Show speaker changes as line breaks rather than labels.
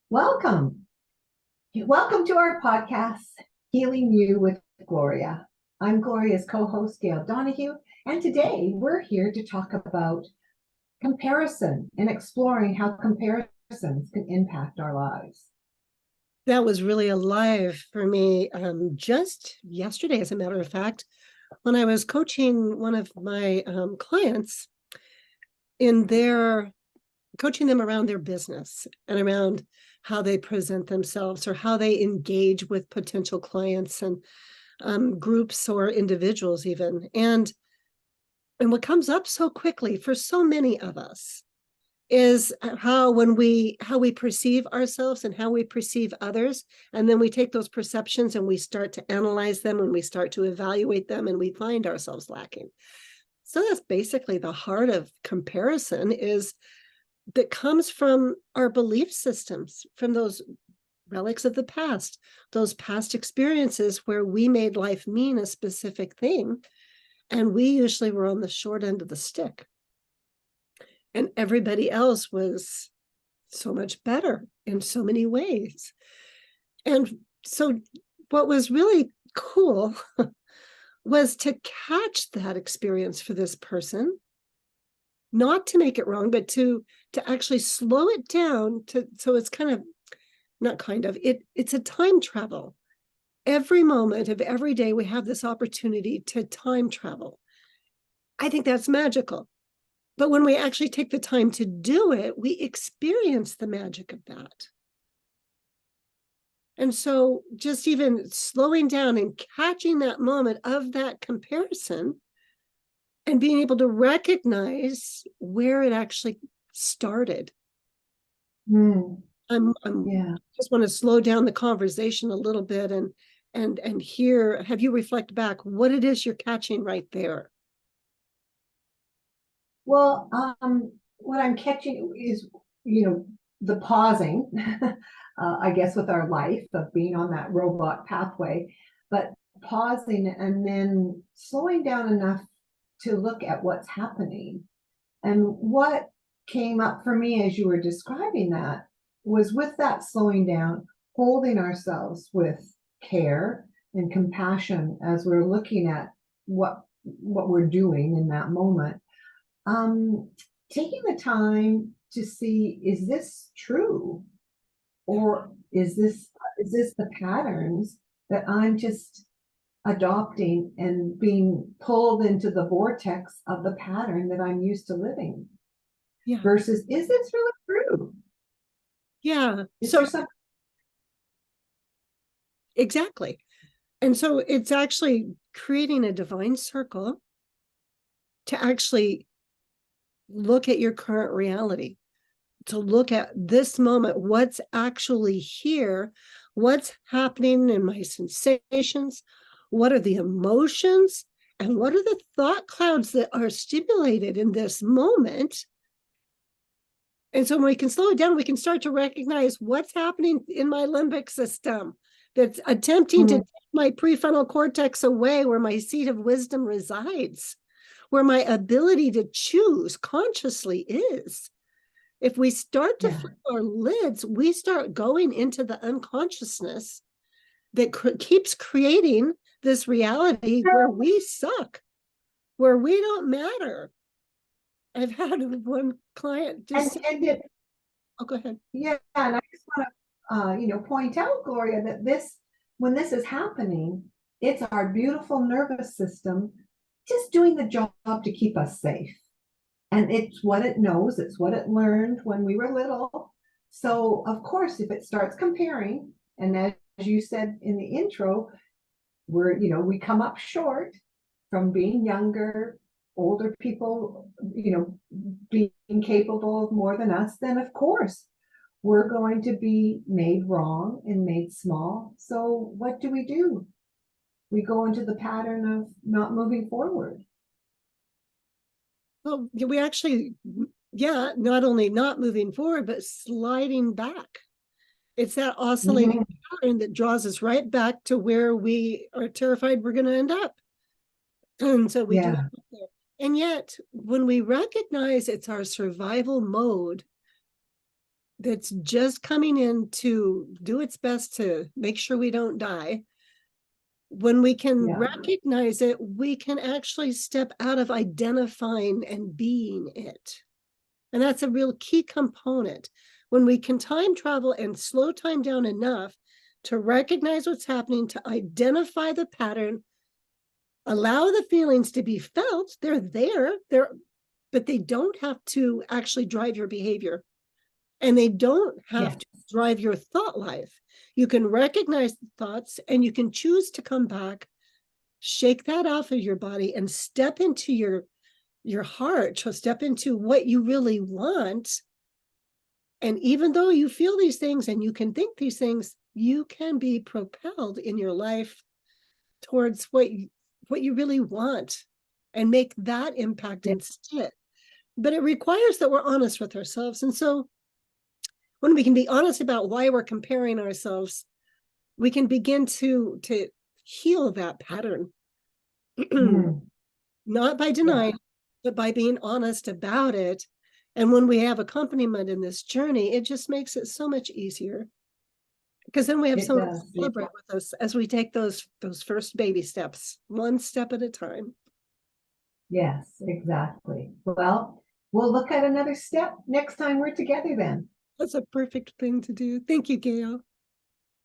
Welcome. Welcome to our podcast, Healing You with Gloria. I'm Gloria's co-host, Gail Donohue, and today we're here to talk about comparison and exploring how comparisons can impact our lives.
That was really alive for me just yesterday, as a matter of fact, when I was coaching one of my clients coaching them around their business and around how they present themselves or how they engage with potential clients and groups or individuals even. And what comes up so quickly for so many of us is how we perceive ourselves and how we perceive others, and then we take those perceptions and we start to analyze them and we start to evaluate them, and we find ourselves lacking. So that's basically the heart of comparison, is that comes from our belief systems, from those relics of the past, those past experiences where we made life mean a specific thing, and we usually were on the short end of the stick. And everybody else was so much better in so many ways. And so what was really cool was to catch that experience for this person, not to make it wrong, but to actually slow it down so it's it's a time travel. Every moment of every day, we have this opportunity to time travel. I think that's magical. But when we actually take the time to do it, we experience the magic of that. And so just even slowing down and catching that moment of that comparison and being able to recognize where it actually started. I'm just want to slow down the conversation a little bit and hear, have you reflect back what it is you're catching right there?
Well, what I'm catching is, the pausing, I guess, with our life of being on that robot pathway, but pausing and then slowing down enough to look at what's happening. And what came up for me as you were describing that was, with that slowing down, holding ourselves with care and compassion as we're looking at what we're doing in that moment. Taking the time to see, is this true? Or is this the patterns that I'm just adopting and being pulled into the vortex of the pattern that I'm used to living?
Yeah.
Versus, is this really true?
Yeah.
Is there something?
Exactly. And so it's actually creating a divine circle to actually look at your current reality, to look at this moment, what's actually here, what's happening in my sensations, what are the emotions, and what are the thought clouds that are stimulated in this moment. And so when we can slow it down, we can start to recognize what's happening in my limbic system that's attempting to take my prefrontal cortex away, where my seat of wisdom resides, where my ability to choose consciously is. If we start to flip our lids, we start going into the unconsciousness that keeps creating this reality where we suck, where we don't matter. I've had one client just oh, go ahead.
Yeah, and I just want to point out, Gloria, that when this is happening, it's our beautiful nervous system just doing the job to keep us safe. And it's what it knows, it's what it learned when we were little. So, of course, if it starts comparing, and as you said in the intro, we come up short from being younger, older people, being capable of more than us, then of course we're going to be made wrong and made small. So what do? We go into the pattern of not moving forward.
Well, we actually, not only not moving forward, but sliding back. It's that oscillating pattern that draws us right back to where we are terrified we're going to end up. And so we do it there. And yet, when we recognize it's our survival mode, that's just coming in to do its best to make sure we don't die, when we can
Yeah.
recognize it, we can actually step out of identifying and being it. And that's a real key component. When we can time travel and slow time down enough to recognize what's happening, to identify the pattern, allow the feelings to be felt, they're there, but they don't have to actually drive your behavior. And they don't have
Yes.
to drive your thought life. You can recognize the thoughts and you can choose to come back, shake that off of your body, and step into your heart, so step into what you really want. And even though you feel these things and you can think these things, you can be propelled in your life towards what you really want and make that impact
Yeah.
instead. But it requires that we're honest with ourselves. And so when we can be honest about why we're comparing ourselves, we can begin to heal that pattern.
Mm.
Not by
Yeah.
denying, but by being honest about it. And when we have accompaniment in this journey, it just makes it so much easier. Because then we have
It
someone to
does.
celebrate with us as we take those first baby steps, one step at a time.
Yes, exactly. Well, we'll look at another step next time we're together then.
That's a perfect thing to do. Thank you, Gail.